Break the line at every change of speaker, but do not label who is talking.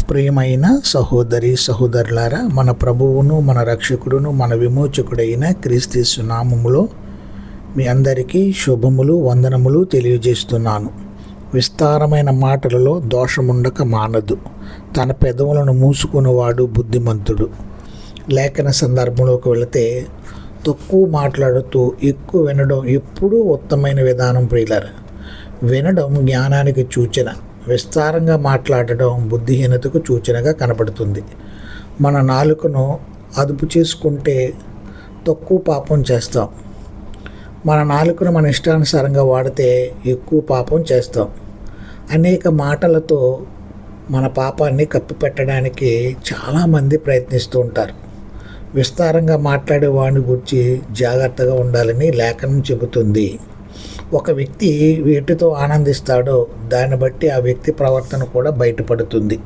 ప్రియమైన సహోదరి సహోదరులారా, మన ప్రభువును మన రక్షకుడును మన విమోచకుడైన క్రీస్తు నామములో మీ అందరికీ శుభములు వందనములు తెలియజేస్తున్నాను. విస్తారమైన మాటలలో దోషముండక మానదు, తన పెదవులను మూసుకునేవాడు బుద్ధిమంతుడు. లేఖన సందర్భంలోకి వెళితే తక్కువ మాట్లాడుతూ ఎక్కువ వినడం ఎప్పుడూ ఉత్తమమైన విధానం ప్రియులారా. వినడం జ్ఞానానికి సూచన, విస్తారంగా మాట్లాడడం బుద్ధిహీనతకు సూచనగా కనబడుతుంది. మన నాలుకను అదుపు చేసుకుంటే తక్కువ పాపం చేస్తాం. మన నాలుకను మన ఇష్టానుసారంగా వాడితే ఎక్కువ పాపం చేస్తాం. అనేక మాటలతో మన పాపాన్ని కప్పిపెట్టడానికి చాలామంది ప్రయత్నిస్తూ ఉంటారు. విస్తారంగా మాట్లాడే వాడిని గురించి జాగ్రత్తగా ఉండాలని లేఖనం చెబుతుంది. ఒక వ్యక్తి వేటితో ఆనందిస్తాడో దాన్ని బట్టి ఆ వ్యక్తి ప్రవర్తన కూడా బయటపడుతుంది.